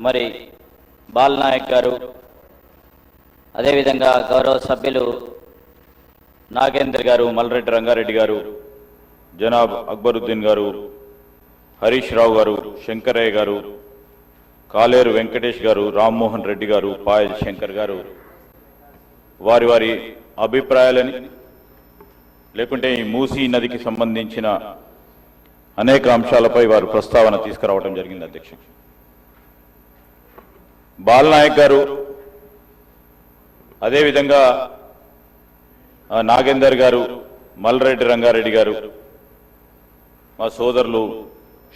మరి బాలనాయక్ గారు, అదేవిధంగా గౌరవ సభ్యులు నాగేందర్ గారు, మల్రెడ్డి రంగారెడ్డి గారు, జనాబ్ అక్బరుద్దీన్ గారు, హరీష్ రావు గారు, శంకరయ్య గారు, కాలేరు వెంకటేష్ గారు, రామ్మోహన్ రెడ్డి గారు, పాయల్ శంకర్ గారు వారి వారి అభిప్రాయాలని లేకుంటే ఈ మూసీ నదికి సంబంధించిన అనేక అంశాలపై వారు ప్రస్తావన తీసుకురావడం జరిగింది. అధ్యక్ష బాలనాయక్ గారు, అదేవిధంగా నాగేందర్ గారు, మల్రెడ్డి రంగారెడ్డి గారు, మా సోదరులు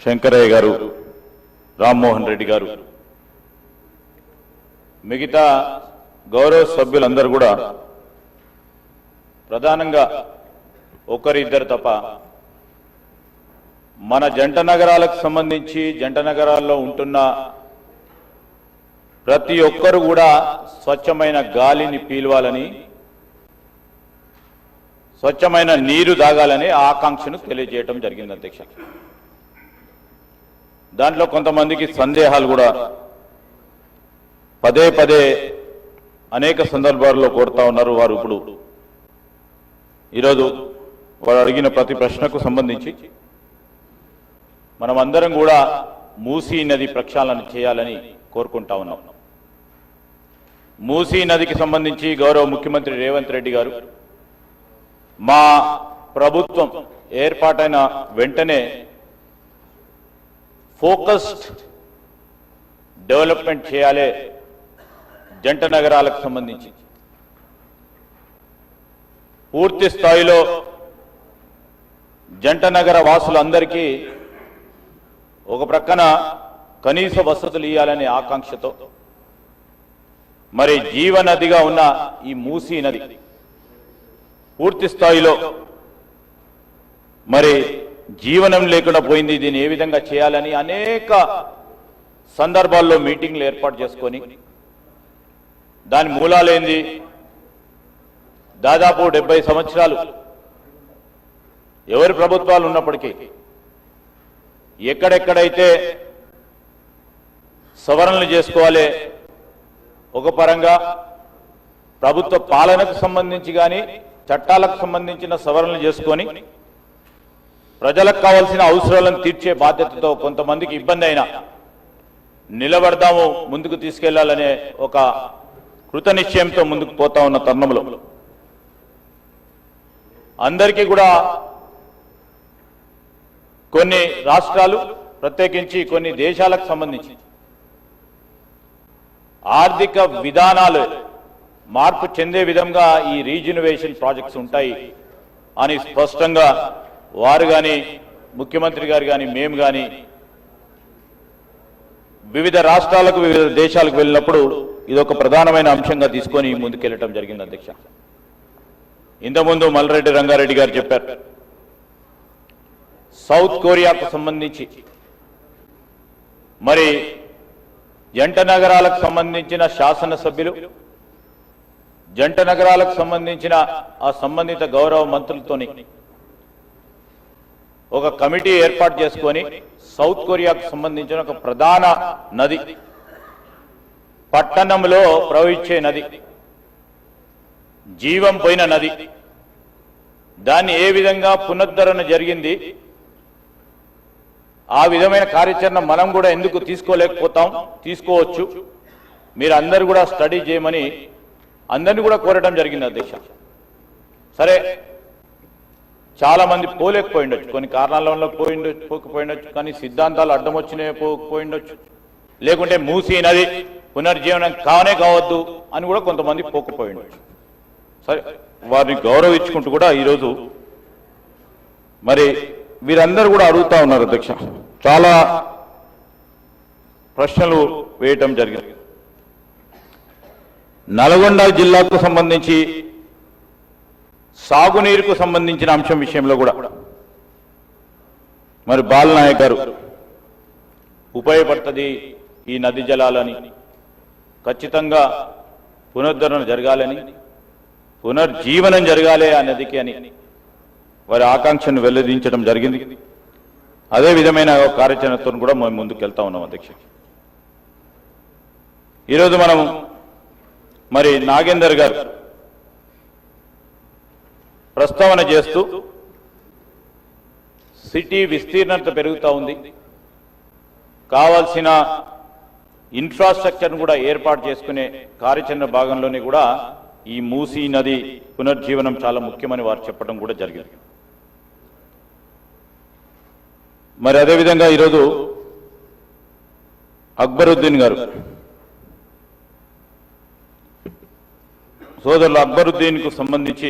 శంకరయ్య గారు, రామ్మోహన్ రెడ్డి గారు, మిగతా గౌరవ సభ్యులందరూ కూడా ప్రధానంగా ఒకరిద్దరు తప్ప మన జంట నగరాలకు సంబంధించి జంట నగరాల్లో ఉంటున్న ప్రతి ఒక్కరు కూడా స్వచ్ఛమైన గాలిని పీల్వాలని, స్వచ్ఛమైన నీరు తాగాలని ఆకాంక్షను తెలియజేయడం జరిగింది. అధ్యక్ష దాంట్లో కొంతమందికి సందేహాలు కూడా పదే పదే అనేక సందర్భాల్లో కోరుతా ఉన్నారు. వారు ఇప్పుడు ఈరోజు వారు అడిగిన ప్రతి ప్రశ్నకు సంబంధించి మనమందరం కూడా మూసీ నది ప్రక్షాళన చేయాలని కోరుకుంటా ఉన్నాం. మూసీ నదికి సంబంధించి గౌరవ ముఖ్యమంత్రి రేవంత్ రెడ్డి గారు మా ప్రభుత్వం ఏర్పాటైన వెంటనే ఫోకస్డ్ డెవలప్మెంట్ చేయాలి జంట నగరాలకు సంబంధించి, పూర్తి స్థాయిలో జంట నగర వాసులందరికీ ఒక ప్రక్కన కనీస వసతులు ఇవ్వాలనే ఆకాంక్షతో మరి జీవనదిగా ఉన్న ఈ మూసీ నది పూర్తి స్థాయిలో మరి జీవనం లేకుండా పోయింది. దీన్ని ఏ విధంగా చేయాలని అనేక సందర్భాల్లో మీటింగ్లు ఏర్పాటు చేసుకొని దాని మూలాలేంది, దాదాపు 70 సంవత్సరాలు ఎవరి ప్రభుత్వాలు ఉన్నప్పటికీ ఎక్కడెక్కడైతే సవరణలు చేసుకోవాలి, ఒక పరంగా ప్రభుత్వ పాలనకు సంబంధించి కానీ చట్టాలకు సంబంధించిన సవరణలు చేసుకొని ప్రజలకు కావాల్సిన అవసరాలను తీర్చే బాధ్యతతో కొంతమందికి ఇబ్బంది అయినా నిలబడదాము, ముందుకు తీసుకెళ్లాలనే ఒక కృత నిశ్చయంతో ముందుకు పోతా ఉన్న తరుణంలో అందరికీ కూడా కొన్ని రాష్ట్రాలు ప్రత్యేకించి కొన్ని దేశాలకు సంబంధించి ఆర్థిక విధానాలు మార్పు చెందే విధంగా ఈ రీజనరేషన్ ప్రాజెక్ట్స్ ఉంటాయి అని స్పష్టంగా వారు కానీ ముఖ్యమంత్రి గారు కానీ మేము కానీ వివిధ రాష్ట్రాలకు వివిధ దేశాలకు వెళ్ళినప్పుడు ఇదొక ప్రధానమైన అంశంగా తీసుకొని ముందుకెళ్ళటం జరిగింది. అధ్యక్ష ఇంతకుముందు మల్రెడ్డి రంగారెడ్డి గారు చెప్పారు, సౌత్ కొరియాకు సంబంధించి మరి జంట నగరాలకు సంబంధించిన శాసనసభ్యులు, జంట నగరాలకు సంబంధించిన ఆ సంబంధిత గౌరవ మంత్రులతోని ఒక కమిటీ ఏర్పాటు చేసుకొని సౌత్ కొరియాకు సంబంధించిన ఒక ప్రధాన నది, పట్టణంలో ప్రవహించే నది, జీవం పోయిన నది, దాన్ని ఏ విధంగా పునరుద్ధరణ జరిగింది, ఆ విధమైన కార్యాచరణ మనం కూడా ఎందుకు తీసుకోలేకపోతాం, తీసుకోవచ్చు, మీరు అందరూ కూడా స్టడీ చేయమని అందరినీ కూడా కోరడం జరిగింది. అధ్యక్ష సరే, చాలా మంది పోలేకపోయిండొచ్చు, కొన్ని కారణాల వల్ల పోకపోయిండొచ్చు, కానీ సిద్ధాంతాలు అడ్డం వచ్చినే పోకపోయిండొచ్చు, లేకుంటే మూసీ నది పునర్జీవనం కావనే కావద్దు అని కూడా కొంతమంది పోకపోయిండొచ్చు. సరే, వారిని గౌరవించుకుంటూ కూడా ఈరోజు మరి వీరందరూ కూడా అడుగుతా ఉన్నారు. అధ్యక్ష చాలా ప్రశ్నలు వేయటం జరిగింది. నల్గొండ జిల్లాకు సంబంధించి సాగునీరుకు సంబంధించిన అంశం విషయంలో కూడా మరి బాలనాయక్ గారు ఉపయోగపడుతుంది ఈ నది జలాలని, ఖచ్చితంగా పునరుద్ధరణ జరగాలని, పునర్జీవనం జరగాలి ఆ నదికి అని వారి ఆకాంక్షను వెల్లడించడం జరిగింది. అదే విధమైన కార్యాచరణతో కూడా మేము ముందుకు వెళ్తా ఉన్నాం. అధ్యక్ష ఈరోజు మనం మరి నాగేందర్ గారు ప్రస్తావన చేస్తూ సిటీ విస్తీర్ణత పెరుగుతూ ఉంది, కావాల్సిన ఇన్ఫ్రాస్ట్రక్చర్ను కూడా ఏర్పాటు చేసుకునే కార్యాచరణ భాగంలోనే కూడా ఈ మూసీ నది పునర్జీవనం చాలా ముఖ్యమని వారు చెప్పడం కూడా జరిగింది. మరి అదేవిధంగా ఈరోజు అక్బరుద్దీన్ గారు, సోదరులు అక్బరుద్దీన్కు సంబంధించి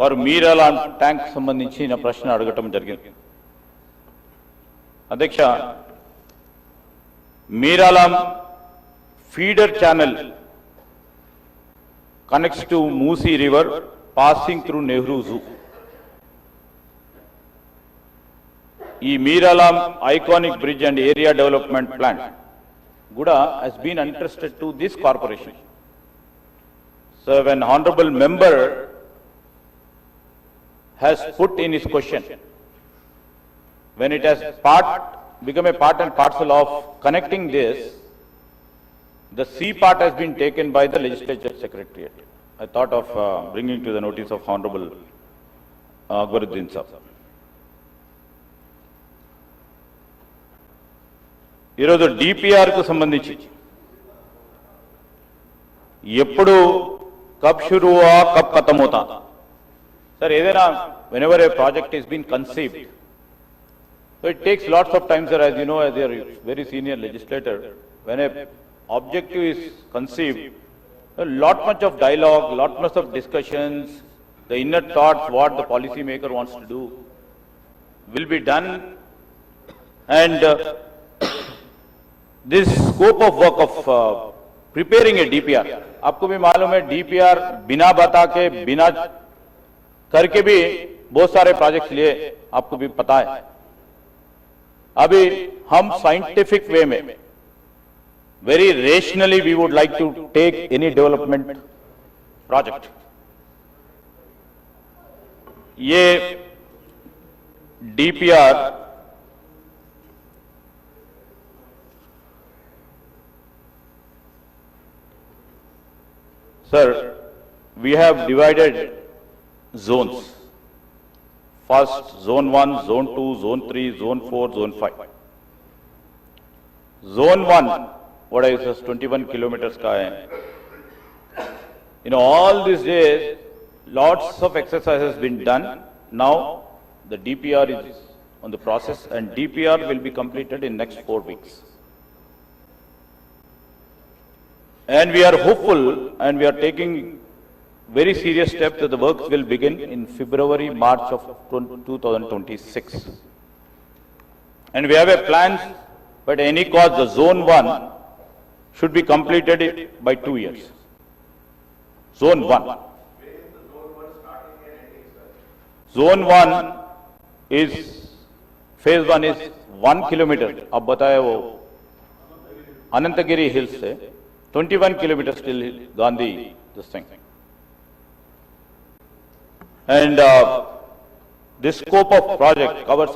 వారు మీరాల ట్యాంక్ సంబంధించిన ప్రశ్న అడగటం జరిగింది. అధ్యక్ష, Miralam feeder channel connects to Musi River passing through Nehru Zoo. ఈ Miralam iconic bridge and area development plan కూడా has been entrusted to this corporation. So when honorable member has put in his question, when it has become a part and parcel of connecting this, the C part has been taken by the legislature secretariat. I thought of bringing to the notice of Honorable Akbaruddin Sahab. ఈరోజు డిపిఆర్కు సంబంధించి ఎప్పుడు కబ్ షురూ హువా కబ్ ఖతం హోతా sir, ఏదైనా whenever a project is being conceived, so it takes lots of time, sir, as you know, as you are very senior legislator, when a objective is conceived, a lot much of dialogue, lot much of discussions, the inner thoughts, what the policy maker wants to do will be done, and this scope of work of preparing a DPR, आपको भी मालूम है DPR बिना बता के बिना करके भी बहुत सारे प्रोजेक्ट्स लिए, आपको भी पता है. अभी हम साइंटिफिक वे में very rationally we would like to take any development project. ये DPR sir, we have divided zones. First zone 1, zone 2, zone 3, zone 4, zone 5. Zone 1 what is this 21 kilometers ka hai. All these days lots of exercise has been done. Now the DPR is on the process and DPR will be completed in next 4 weeks. And we are hopeful and we are taking very serious steps that the works will begin in February, March of 2026. And we have a plan, but at any cost the zone 1 should be completed by 2 years. Zone 1. Zone 1 is, phase 1 is 1 kilometer. अब बताया वो Anantagiri hills से 21 kilometers till Gandhi, this thing. And this scope of project covers